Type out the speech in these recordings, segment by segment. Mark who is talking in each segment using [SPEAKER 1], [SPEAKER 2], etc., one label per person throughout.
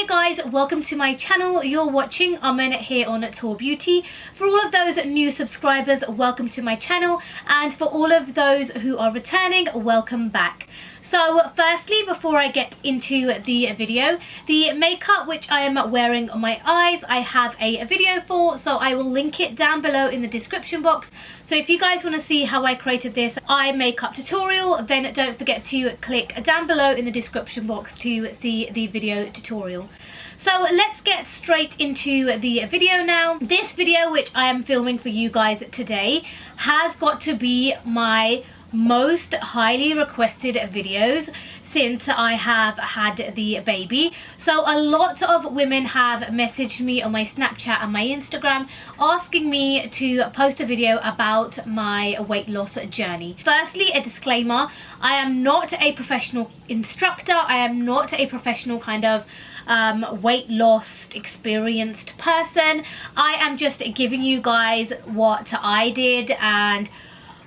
[SPEAKER 1] Hey guys, welcome to my channel. You're watching Amen here on Tour Beauty. For all of those new subscribers, welcome to my channel, and for all of those who are returning, welcome back. So firstly, before I get into the video, the makeup which I am wearing on my eyes, I have a video for, so I will link it down below in the description box. So if you guys want to see how I created this eye makeup tutorial, then don't forget to click down below in the description box to see the video tutorial. So let's get straight into the video now. This video which I am filming for you guys today has got to be my most highly requested videos since I have had the baby. So a lot of women have messaged me on my Snapchat and my Instagram asking me to post a video about my weight loss journey. Firstly, a disclaimer, I am not a professional instructor. I am not a professional kind of weight loss experienced person. I am just giving you guys what I did and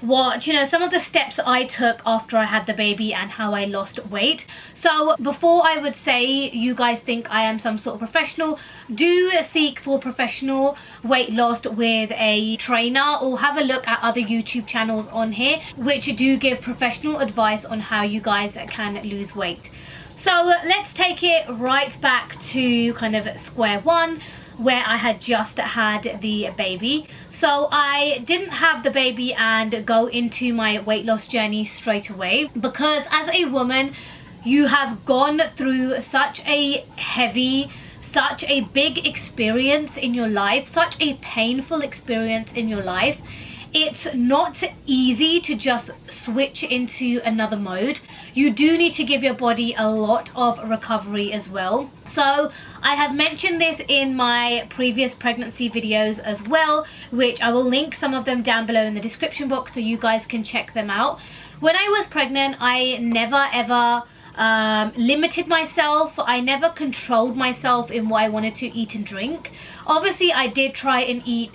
[SPEAKER 1] what, some of the steps I took after I had the baby and how I lost weight. So before I would say you guys think I am some sort of professional, do seek for professional weight loss with a trainer, or have a look at other YouTube channels on here which do give professional advice on how you guys can lose weight. So let's take it right back to kind of square one, where I had just had the baby. So I didn't have the baby and go into my weight loss journey straight away, because as a woman you have gone through such a heavy, such a big experience in your life, such a painful experience in your life. It's not easy to just switch into another mode. You do need to give your body a lot of recovery as well. So I have mentioned this in my previous pregnancy videos as well, which I will link some of them down below in the description box so you guys can check them out. When I was pregnant, I never ever limited myself. I never controlled myself in what I wanted to eat and drink. Obviously, I did try and eat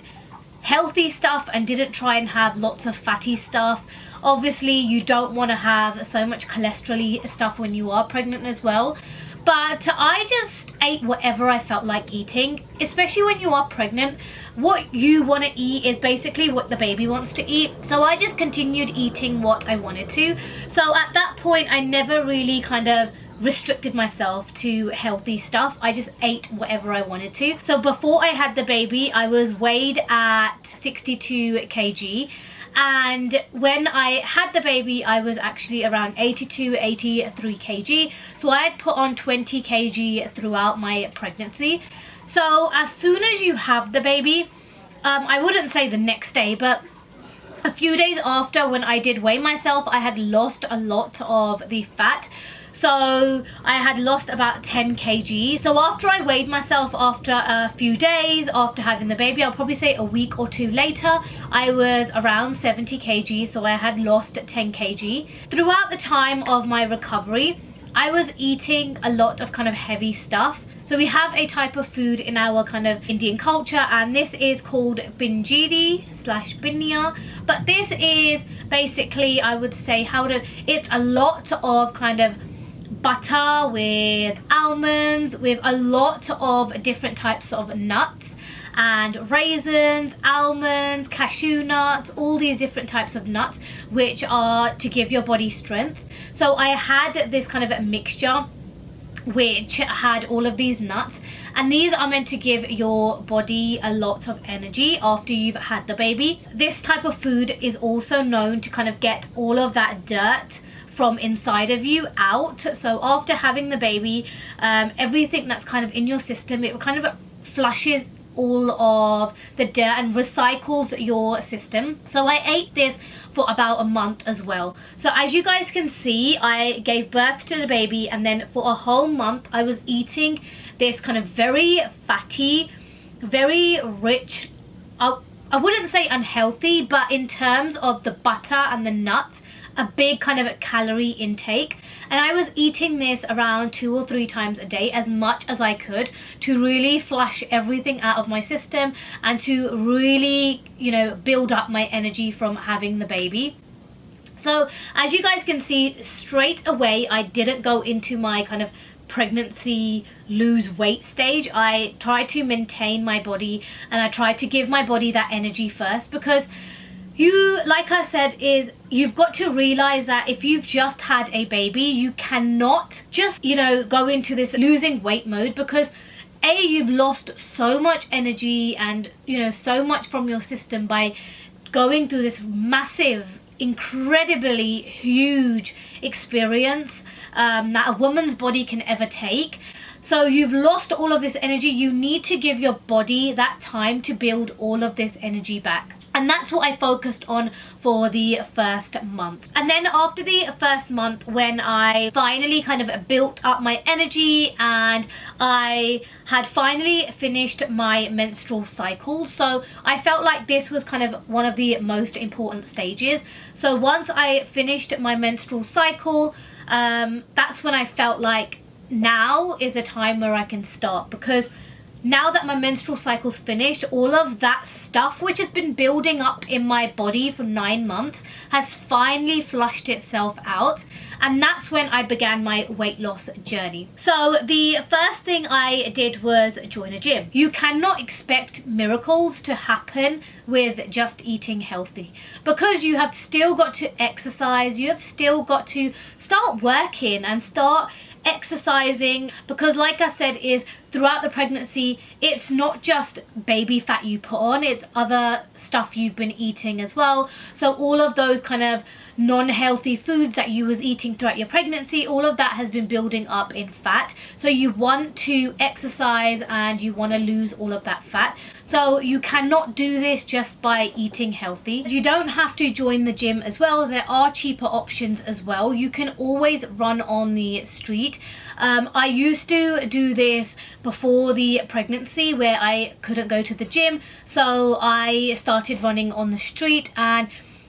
[SPEAKER 1] healthy stuff and didn't try and have lots of fatty stuff. Obviously you don't want to have so much cholesterol-y stuff when you are pregnant as well, but I just ate whatever I felt like eating. Especially when you are pregnant, what you want to eat is basically what the baby wants to eat. So I just continued eating what I wanted to. So at that point I never really kind of restricted myself to healthy stuff. I just ate whatever I wanted to. So before I had the baby, I was weighed at 62 kg, and when I had the baby I was actually around 82, 83 kg. So I had put on 20 kg throughout my pregnancy. So as soon as you have the baby, I wouldn't say the next day, but a few days after, when I did weigh myself, I had lost a lot of the fat. So I had lost about 10 kg. So after I weighed myself, after a few days after having the baby, I'll probably say a week or two later, I was around 70 kg. So I had lost 10 kg. Throughout the time of my recovery, I was eating a lot of kind of heavy stuff. So we have a type of food in our kind of Indian culture, and this is called binjiri/binya. But this is basically, I would say, it's a lot of kind of butter with almonds, with a lot of different types of nuts and raisins, almonds, cashew nuts, all these different types of nuts which are to give your body strength. So I had this kind of a mixture which had all of these nuts, and these are meant to give your body a lot of energy after you've had the baby. This type of food is also known to kind of get all of that dirt from inside of you out. So after having the baby, everything that's kind of in your system, it kind of flushes all of the dirt and recycles your system. So I ate this for about a month as well. So as you guys can see, I gave birth to the baby, and then for a whole month I was eating this kind of very fatty, very rich, I wouldn't say unhealthy, but in terms of the butter and the nuts, a big kind of calorie intake. And I was eating this around 2 or 3 times a day, as much as I could, to really flush everything out of my system and to really, build up my energy from having the baby. So as you guys can see, straight away I didn't go into my kind of pregnancy lose weight stage, I try to maintain my body and I try to give my body that energy first, because you, like I said, is you've got to realize that if you've just had a baby, you cannot just, you know, go into this losing weight mode, because you've lost so much energy and, you know, so much from your system by going through this massive, incredibly huge experience that a woman's body can ever take. So you've lost all of this energy. You need to give your body that time to build all of this energy back. And that's what I focused on for the first month. And then after the first month, when I finally kind of built up my energy and I had finally finished my menstrual cycle, so I felt like this was kind of one of the most important stages. So once I finished my menstrual cycle, that's when I felt like now is a time where I can start, because now that my menstrual cycle's finished, all of that stuff which has been building up in my body for 9 months has finally flushed itself out, and that's when I began my weight loss journey. So the first thing I did was join a gym. You cannot expect miracles to happen with just eating healthy, because you have still got to exercise, you have still got to start working and start exercising, because like I said, is throughout the pregnancy, it's not just baby fat you put on, it's other stuff you've been eating as well. So all of those kind of non-healthy foods that you was eating throughout your pregnancy, all of that has been building up in fat. So you want to exercise and you want to lose all of that fat. So you cannot do this just by eating healthy. You don't have to join the gym as well. There are cheaper options as well. You can always run on the street. I used to do this before the pregnancy where I couldn't go to the gym. So I started running on the street, and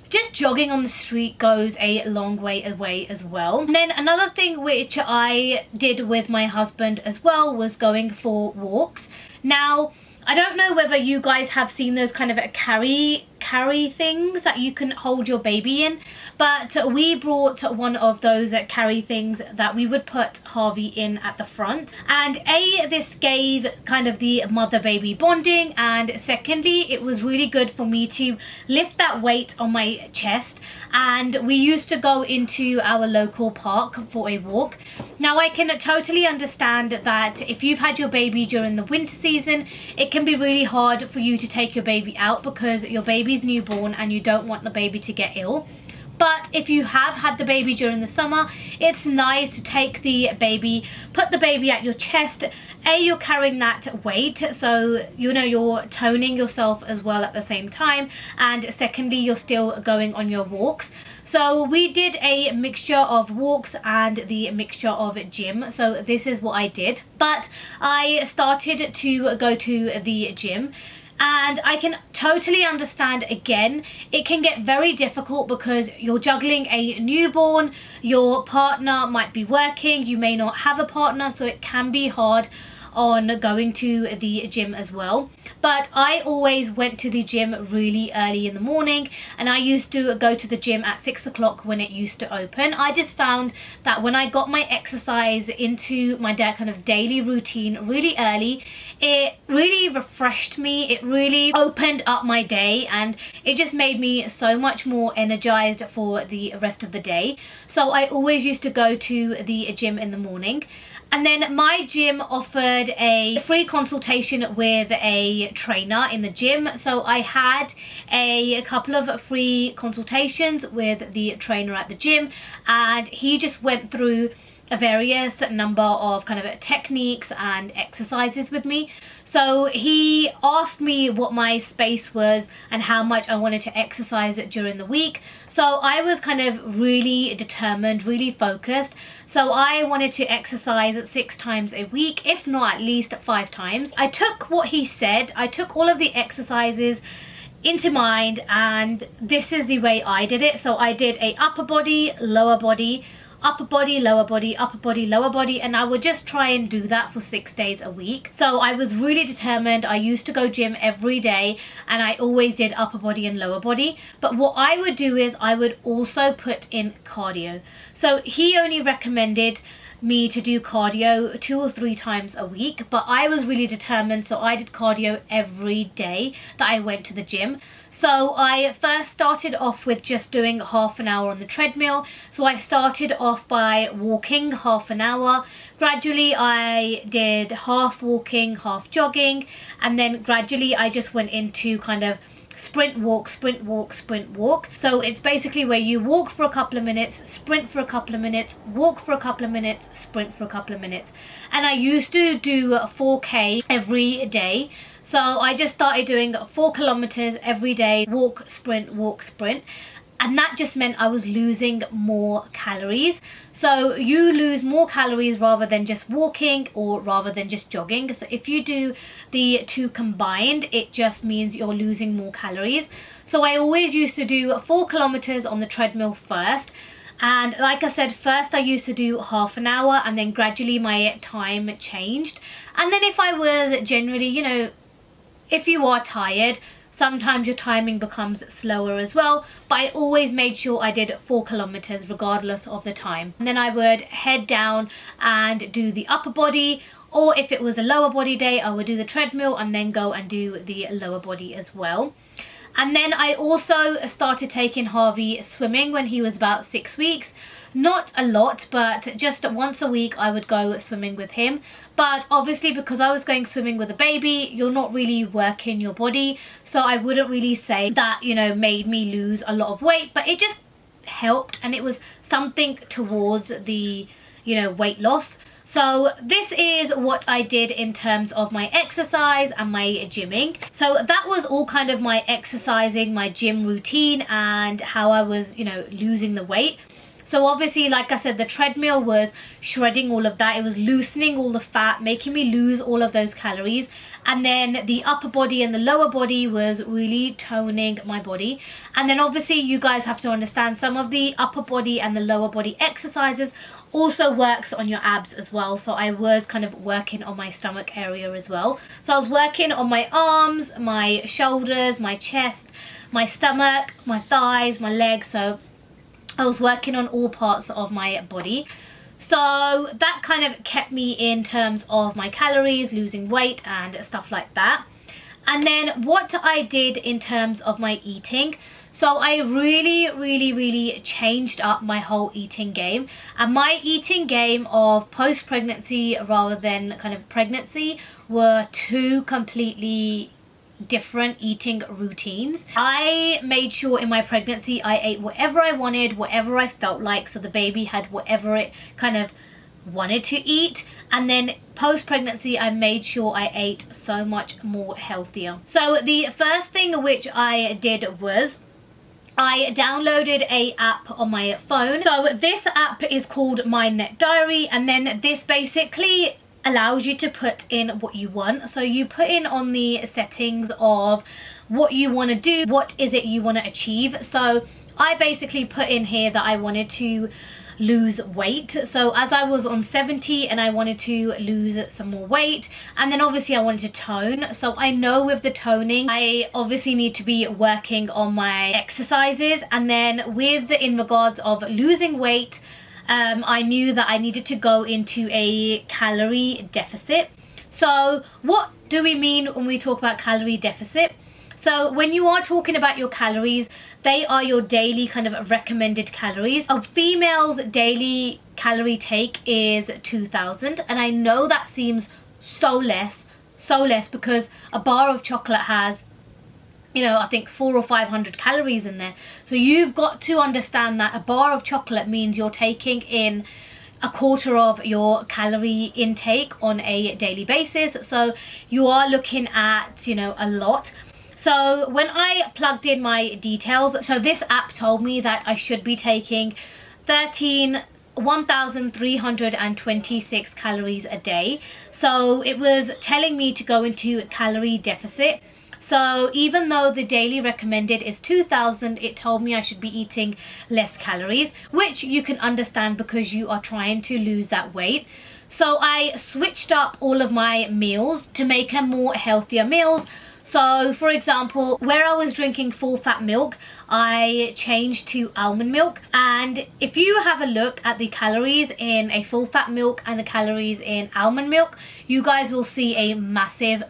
[SPEAKER 1] just jogging on the street goes a long way away as well. And then another thing which I did with my husband as well was going for walks. Now, I don't know whether you guys have seen those kind of carry things that you can hold your baby in, but we brought one of those carry things that we would put Harvey in at the front. And this gave kind of the mother-baby bonding, and secondly, it was really good for me to lift that weight on my chest. And we used to go into our local park for a walk. Now, I can totally understand that if you've had your baby during the winter season, it can be really hard for you to take your baby out because your baby's newborn and you don't want the baby to get ill. But if you have had the baby during the summer, it's nice to take the baby, put the baby at your chest. You're carrying that weight, so you know you're toning yourself as well at the same time, and secondly, you're still going on your walks. So we did a mixture of walks and the mixture of gym. So this is what I did. But I started to go to the gym. And I can totally understand, again, it can get very difficult because you're juggling a newborn, your partner might be working, you may not have a partner, so it can be hard on going to the gym as well. But I always went to the gym really early in the morning, and I used to go to the gym at 6 o'clock when it used to open. I just found that when I got my exercise into my kind of daily routine really early, it really refreshed me, it really opened up my day, and it just made me so much more energized for the rest of the day. So I always used to go to the gym in the morning. And then my gym offered a free consultation with a trainer in the gym. So I had a couple of free consultations with the trainer at the gym, and he just went through a various number of kind of techniques and exercises with me. So he asked me what my space was and how much I wanted to exercise during the week. So I was kind of really determined, really focused. So I wanted to exercise 6 times a week, if not at least 5 times. I took what he said, I took all of the exercises into mind, and this is the way I did it. So I did a upper body, lower body, upper body, lower body, upper body, lower body, and I would just try and do that for 6 days a week. So I was really determined. I used to go gym every day, and I always did upper body and lower body. But what I would do is I would also put in cardio. So he only recommended me to do cardio 2 or 3 times a week, but I was really determined, so I did cardio every day that I went to the gym. So I first started off with just doing half an hour on the treadmill. So I started off by walking half an hour. Gradually I did half walking, half jogging, and then gradually I just went into kind of sprint walk, sprint walk, sprint walk. So it's basically where you walk for a couple of minutes, sprint for a couple of minutes, walk for a couple of minutes, sprint for a couple of minutes. And I used to do 4K every day. So I just started doing 4 kilometers every day, walk, sprint, and that just meant I was losing more calories. So you lose more calories rather than just walking or rather than just jogging. So if you do the two combined, it just means you're losing more calories. So I always used to do 4 kilometers on the treadmill first. And like I said, first I used to do half an hour, and then gradually my time changed. And then if I was generally, you know, if you are tired, sometimes your timing becomes slower as well, but I always made sure I did 4 kilometers regardless of the time. And then I would head down and do the upper body, or if it was a lower body day, I would do the treadmill and then go and do the lower body as well. And then I also started taking Harvey swimming when he was about 6 weeks. Not a lot, but just once a week I would go swimming with him. But obviously because I was going swimming with a baby, you're not really working your body. So I wouldn't really say that, you know, made me lose a lot of weight, but it just helped, and it was something towards the, you know, weight loss. So this is what I did in terms of my exercise and my gymming. So that was all kind of my exercising, my gym routine, and how I was, you know, losing the weight. So obviously, like I said, the treadmill was shredding all of that. It was loosening all the fat, making me lose all of those calories. And then the upper body and the lower body was really toning my body. And then obviously you guys have to understand some of the upper body and the lower body exercises also works on your abs as well. So I was kind of working on my stomach area as well. So I was working on my arms, my shoulders, my chest, my stomach, my thighs, my legs. So I was working on all parts of my body. So that kind of kept me in terms of my calories, losing weight and stuff like that. And then what I did in terms of my eating. So I really changed up my whole eating game. And my eating game of post-pregnancy rather than kind of pregnancy were two completely different eating routines. I made sure in my pregnancy I ate whatever I wanted, whatever I felt like, so the baby had whatever it kind of wanted to eat. And then post-pregnancy I made sure I ate so much more healthier. So the first thing which I did was I downloaded an app on my phone. So this app is called My Net Diary, and then this basically allows you to put in what you want. So you put in on the settings of what you want to do, what is it you want to achieve. So I basically put in here that I wanted to lose weight. So as I was on 70 and I wanted to lose some more weight, and then obviously I wanted to tone. So I know with the toning I obviously need to be working on my exercises, and then with in regards of losing weight, I knew that I needed to go into a calorie deficit. So what do we mean when we talk about calorie deficit? So when you are talking about your calories, they are your daily kind of recommended calories. A female's daily calorie take is 2,000, and I know that seems so less because a bar of chocolate has, you know, I think 400 or 500 calories in there. So you've got to understand that a bar of chocolate means you're taking in a quarter of your calorie intake on a daily basis. So you are looking at, you know, a lot. So when I plugged in my details, so this app told me that I should be taking 1,326 calories a day. So it was telling me to go into a calorie deficit. So even though the daily recommended is 2,000, it told me I should be eating less calories, which you can understand because you are trying to lose that weight. So I switched up all of my meals to make them more healthier meals. So for example, where I was drinking full fat milk, I changed to almond milk. And if you have a look at the calories in a full fat milk and the calories in almond milk, you guys will see a massive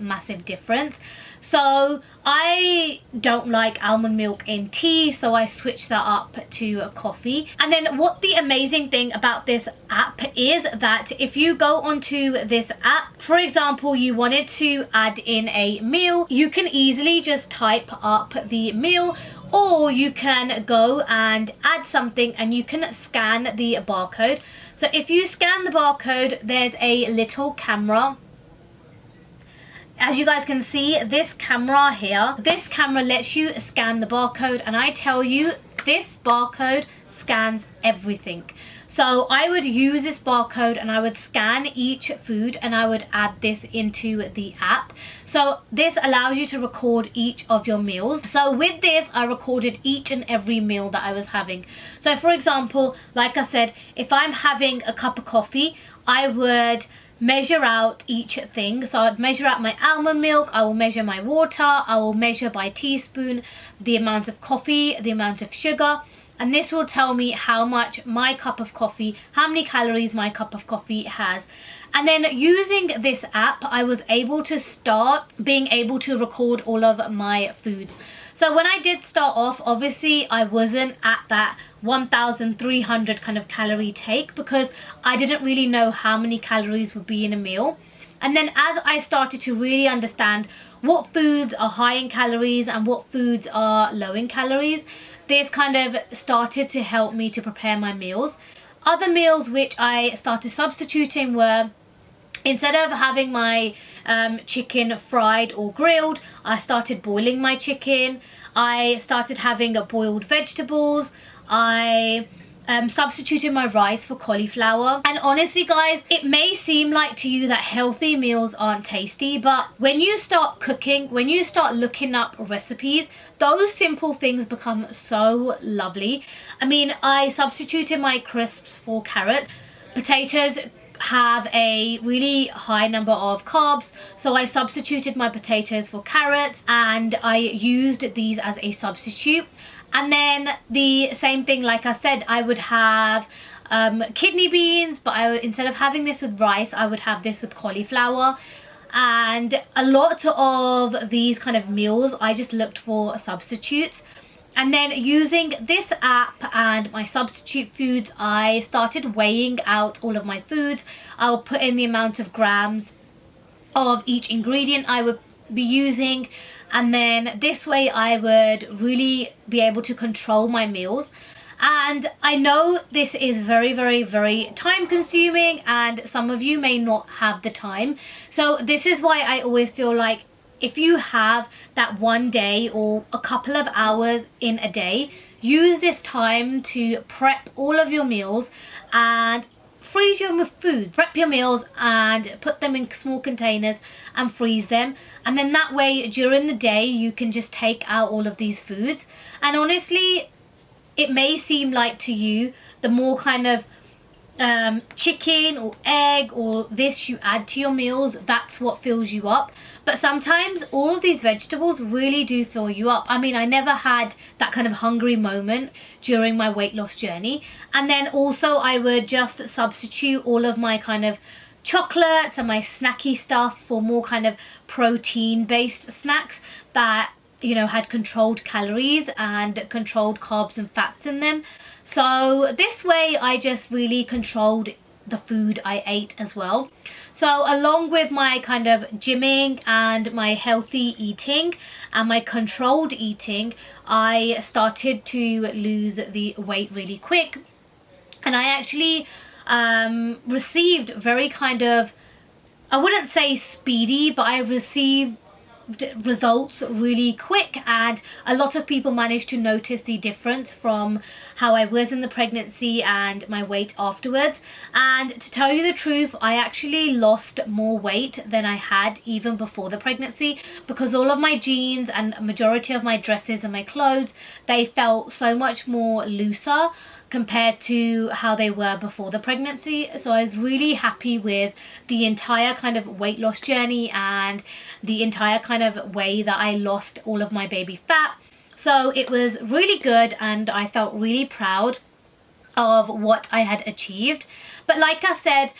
[SPEAKER 1] difference. So I don't like almond milk in tea, so I switched that up to a coffee. And then what the amazing thing about this app is that if you go onto this app, for example, you wanted to add in a meal, you can easily just type up the meal, or you can go and add something and you can scan the barcode. So if you scan the barcode, there's a little camera. As you guys can see, this camera here, this camera lets you scan the barcode, and I tell you, this barcode scans everything. So I would use this barcode and I would scan each food and I would add this into the app. So this allows you to record each of your meals. So with this, I recorded each and every meal that I was having. So for example, like I said, if I'm having a cup of coffee, I would measure out each thing. So I'd measure out my almond milk, I will measure my water, I will measure by teaspoon the amount of coffee, the amount of sugar, and this will tell me how much my cup of coffee, how many calories my cup of coffee has. And then using this app, I was able to start being able to record all of my foods. So when I did start off, obviously I wasn't at that 1,300 kind of calorie take because I didn't really know how many calories would be in a meal. And then as I started to really understand what foods are high in calories and what foods are low in calories, this kind of started to help me to prepare my meals. Other meals which I started substituting were, instead of having my chicken fried or grilled, I started boiling my chicken. I started having boiled vegetables. I substituted my rice for cauliflower. And honestly guys, it may seem like to you that healthy meals aren't tasty, but when you start cooking, when you start looking up recipes, those simple things become so lovely. I mean, I substituted my crisps for carrots. Potatoes have a really high number of carbs, so I substituted my potatoes for carrots and I used these as a substitute. And then the same thing, like I said, I would have kidney beans, but instead of having this with rice, I would have this with cauliflower. And a lot of these kind of meals, I just looked for substitutes. And then using this app and my substitute foods, I started weighing out all of my foods. I'll put in the amount of grams of each ingredient I would be using. And then this way I would really be able to control my meals. And I know this is very time consuming and some of you may not have the time. So this is why I always feel like if you have that one day or a couple of hours in a day, use this time to prep all of your meals and freeze your foods. Prep your meals and put them in small containers and freeze them. And then that way during the day you can just take out all of these foods. And honestly, it may seem like to you the more kind of chicken or egg or this you add to your meals, that's what fills you up. But sometimes all of these vegetables really do fill you up. I mean, I never had that kind of hungry moment during my weight loss journey. And then also I would just substitute all of my kind of chocolates and my snacky stuff for more kind of protein based snacks that, you know, had controlled calories and controlled carbs and fats in them. So this way I just really controlled the food I ate as well. So along with my kind of gymming and my healthy eating and my controlled eating, I started to lose the weight really quick. And I actually received very kind of, I wouldn't say speedy, but I received results really quick, and a lot of people managed to notice the difference from how I was in the pregnancy and my weight afterwards. And to tell you the truth, I actually lost more weight than I had even before the pregnancy, because all of my jeans and a majority of my dresses and my clothes, they felt so much more looser compared to how they were before the pregnancy. So I was really happy with the entire kind of weight loss journey and the entire kind of way that I lost all of my baby fat. So it was really good, and I felt really proud of what I had achieved. But like I said,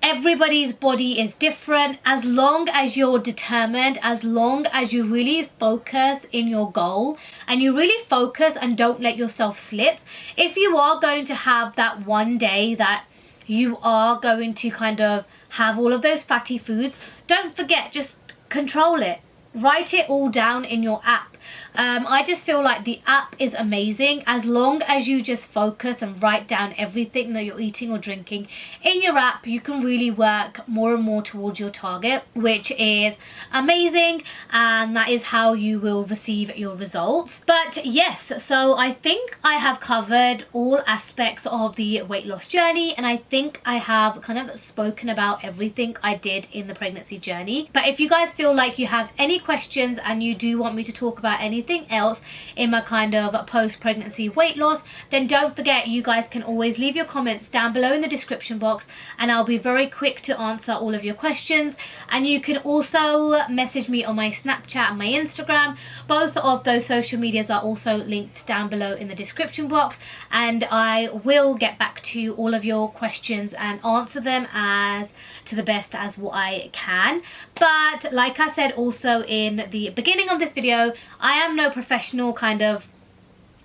[SPEAKER 1] everybody's body is different. As long as you're determined, as long as you really focus in your goal and you really focus and don't let yourself slip, if you are going to have that one day that you are going to kind of have all of those fatty foods, don't forget, just control it. Write it all down in your app. I just feel like the app is amazing. As long as you just focus and write down everything that you're eating or drinking in your app, you can really work more and more towards your target, which is amazing, and that is how you will receive your results. But yes, so I think I have covered all aspects of the weight loss journey, and I think I have kind of spoken about everything I did in the pregnancy journey. But if you guys feel like you have any questions and you do want me to talk about anything else in my kind of post-pregnancy weight loss, then don't forget, you guys can always leave your comments down below in the description box, and I'll be very quick to answer all of your questions. And you can also message me on my Snapchat and my Instagram. Both of those social medias are also linked down below in the description box, and I will get back to all of your questions and answer them as to the best as what I can. But like I said also in the beginning of this video, I am no professional kind of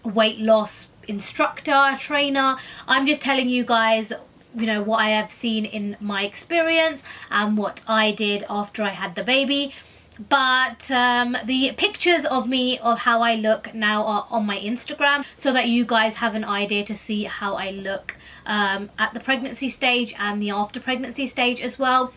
[SPEAKER 1] weight loss instructor, trainer. I'm just telling you guys, you know, what I have seen in my experience and what I did after I had the baby. But the pictures of me, of how I look now, are on my Instagram, so that you guys have an idea to see how I look at the pregnancy stage and the after pregnancy stage as well.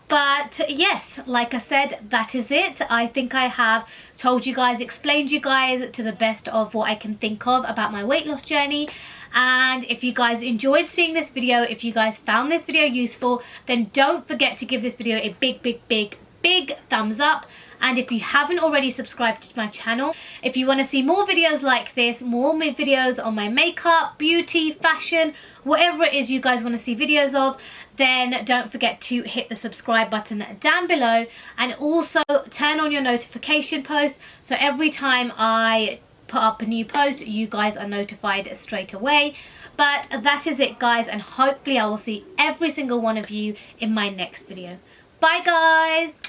[SPEAKER 1] But yes, like I said, that is it. I think I have told you guys, explained you guys to the best of what I can think of about my weight loss journey. And if you guys enjoyed seeing this video, if you guys found this video useful, then don't forget to give this video a big thumbs up. And if you haven't already subscribed to my channel, if you want to see more videos like this, more videos on my makeup, beauty, fashion, whatever it is you guys want to see videos of, then don't forget to hit the subscribe button down below, and also turn on your notification post, so every time I put up a new post, you guys are notified straight away. But that is it, guys, and hopefully I will see every single one of you in my next video. Bye, guys.